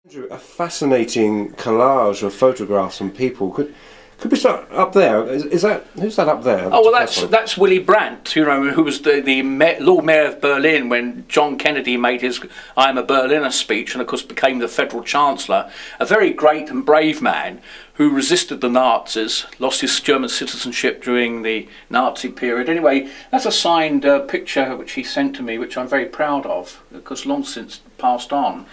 Andrew, a fascinating collage of photographs from people. Could we start up there? Is that who's that up there? Oh well, that's Willy Brandt. You know, who was the Lord Mayor of Berlin when John Kennedy made his "I am a Berliner" speech, and of course became the Federal Chancellor. A very great and brave man who resisted the Nazis, lost his German citizenship during the Nazi period. Anyway, that's a signed picture which he sent to me, which I'm very proud of, because long since passed on.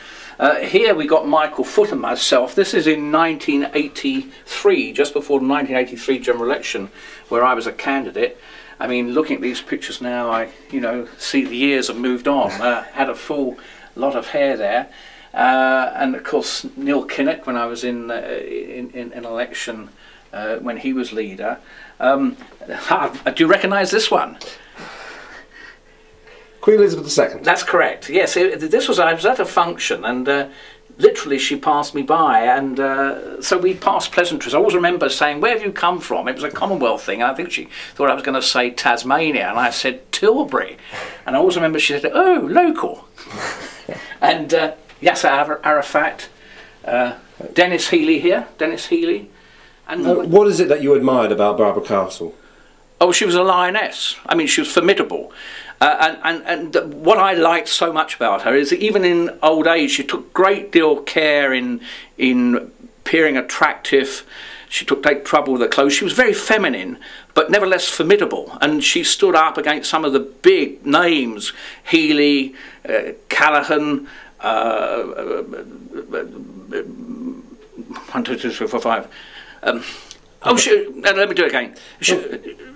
Here we got Michael Foot and myself. This is in 1983, just before the 1983 general election, where I was a candidate. I mean, looking at these pictures now, I, see the years have moved on. Had a full lot of hair there. And of course Neil Kinnock when I was in election when he was leader. Do you recognise this one? Queen Elizabeth II. That's correct. Yes, I was at a function and literally she passed me by, and so we passed pleasantries. I always remember saying, "Where have you come from?" It was a Commonwealth thing, and I think she thought I was going to say Tasmania, and I said Tilbury, and I always remember she said, "Oh, local." And Yasser Arafat, Dennis Healey here, Dennis Healey. And what is it that you admired about Barbara Castle? Oh, she was a lioness. I mean, she was formidable. And what I liked so much about her is that even in old age, she took great deal of care in appearing attractive. She took great trouble with her clothes. She was very feminine, but nevertheless formidable. And she stood up against some of the big names, Healey, Callaghan, 1, 2, 3, 4, 5. Let me do it again.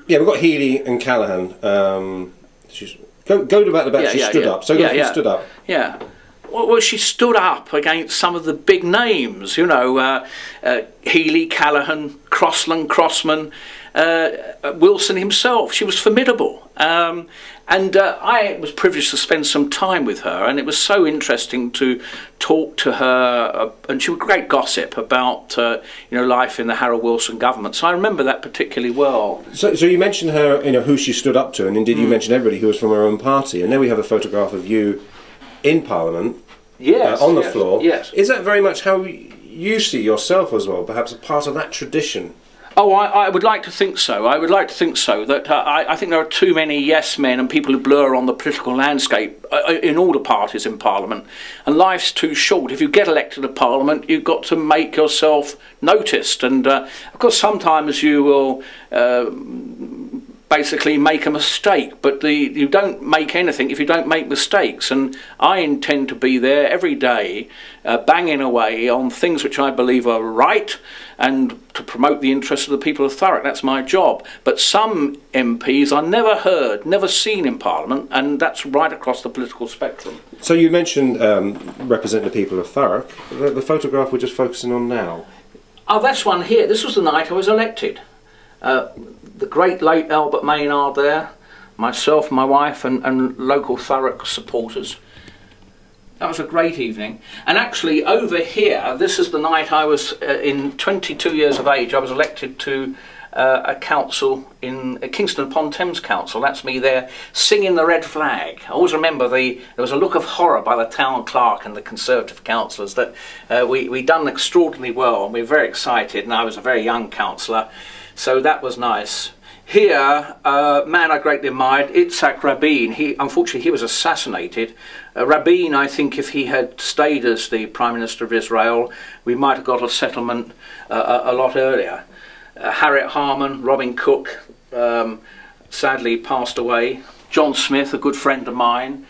Yeah, we've got Healey and Callaghan. Go to about the back. She stood up. So she stood up. Yeah. Well, she stood up against some of the big names. Healey, Callaghan, Crossman, Wilson himself. She was formidable. And I was privileged to spend some time with her, and it was so interesting to talk to her, and she was a great gossip about life in the Harold Wilson government. So I remember that particularly well. So you mentioned her, who she stood up to, and indeed you mentioned everybody who was from her own party, and there we have a photograph of you in Parliament, on the floor. Yes. Is that very much how you see yourself as well, perhaps a part of that tradition? Oh, I would like to think so. I would like to think so. That I think there are too many yes men and people who blur on the political landscape in all the parties in Parliament. And life's too short. If you get elected to Parliament, you've got to make yourself noticed. And of course, sometimes you will basically make a mistake, but you don't make anything if you don't make mistakes. And I intend to be there every day, banging away on things which I believe are right, and to promote the interests of the people of Thurrock. That's my job. But some MPs are never heard, never seen in Parliament, and that's right across the political spectrum. So you mentioned representing the people of Thurrock. The photograph we're just focusing on now. Oh, that's one here. This was the night I was elected. The great late Albert Maynard there, myself, my wife, and local Thurrock supporters. That was a great evening. And actually over here, this is the night I was, in 22 years of age, I was elected to a council in Kingston upon Thames Council. That's me there singing the red flag. I always remember there was a look of horror by the town clerk and the Conservative councillors that we done extraordinarily well, and we were very excited, and I was a very young councillor. So that was nice. Here, man I greatly admired, Itzhak Rabin. Unfortunately, he was assassinated. Rabin, I think if he had stayed as the Prime Minister of Israel, we might have got a settlement a lot earlier. Harriet Harman, Robin Cook, sadly passed away. John Smith, a good friend of mine.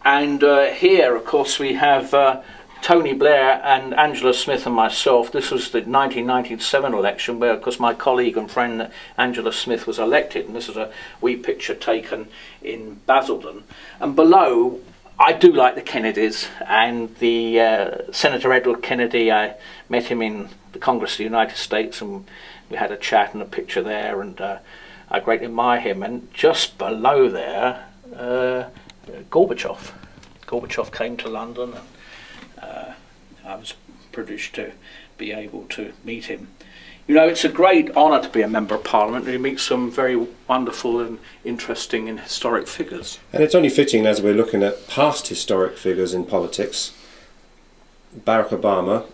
And here, of course, we have Tony Blair and Angela Smith and myself. This was the 1997 election where, of course, my colleague and friend Angela Smith was elected, and this is a wee picture taken in Basildon. And below, I do like the Kennedys, and the Senator Edward Kennedy. I met him in the Congress of the United States, and we had a chat and a picture there, and I greatly admire him. And just below there, Gorbachev. Gorbachev came to London, and I was privileged to be able to meet him. It's a great honour to be a Member of Parliament. You meet some very wonderful and interesting and historic figures. And it's only fitting, as we're looking at past historic figures in politics, Barack Obama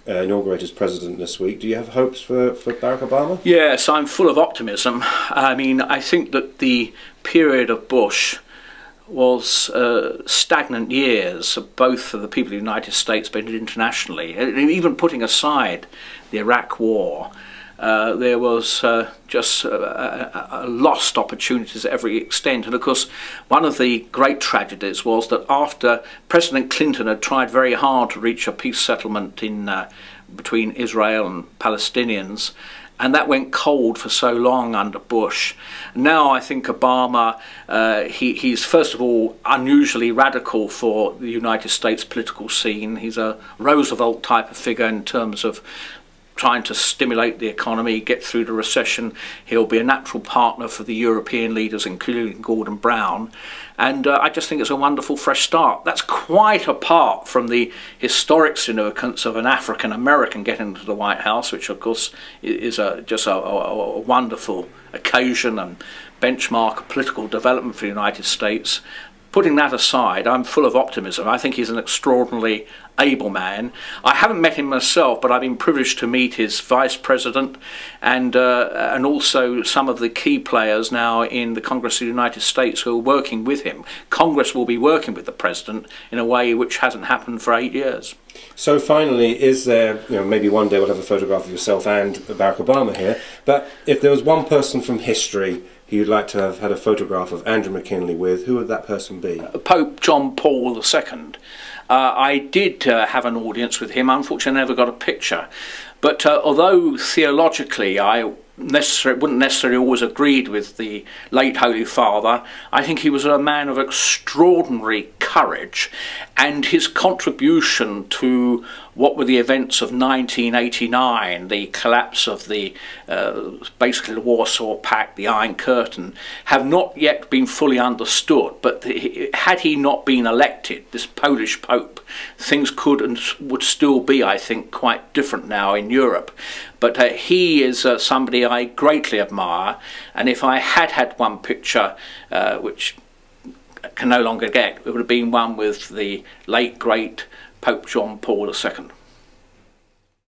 inaugurated as president this week. Do you have hopes for Barack Obama? Yes, I'm full of optimism. I mean, I think that the period of Bush was stagnant years, both for the people of the United States but internationally. Even putting aside the Iraq War, there was just lost opportunities at every extent. And of course, one of the great tragedies was that after President Clinton had tried very hard to reach a peace settlement in between Israel and Palestinians, and that went cold for so long under Bush. Now I think Obama, he's first of all unusually radical for the United States political scene. He's a Roosevelt type of figure in terms of trying to stimulate the economy, get through the recession. He'll be a natural partner for the European leaders, including Gordon Brown. And I just think it's a wonderful fresh start. That's quite apart from the historic significance of an African American getting into the White House, which of course is just a wonderful occasion and benchmark of political development for the United States. Putting that aside, I'm full of optimism. I think he's an extraordinarily able man. I haven't met him myself, but I've been privileged to meet his vice president and also some of the key players now in the Congress of the United States who are working with him. Congress will be working with the president in a way which hasn't happened for 8 years. So finally, is there, maybe one day we'll have a photograph of yourself and Barack Obama here, but if there was one person from history who you'd like to have had a photograph of Andrew Mackinlay with, who would that person be? Pope John Paul II. I did have an audience with him. Unfortunately, I never got a picture. But although theologically I wouldn't necessarily always agreed with the late Holy Father, I think he was a man of extraordinary courage, and his contribution to what were the events of 1989, the collapse of the basically the Warsaw Pact, the Iron Curtain, have not yet been fully understood. But had he not been elected, this Polish Pope, things could and would still be, I think, quite different now in Europe. But he is somebody I greatly admire, and if I had had one picture, which I can no longer get, it would have been one with the late, great Pope John Paul II.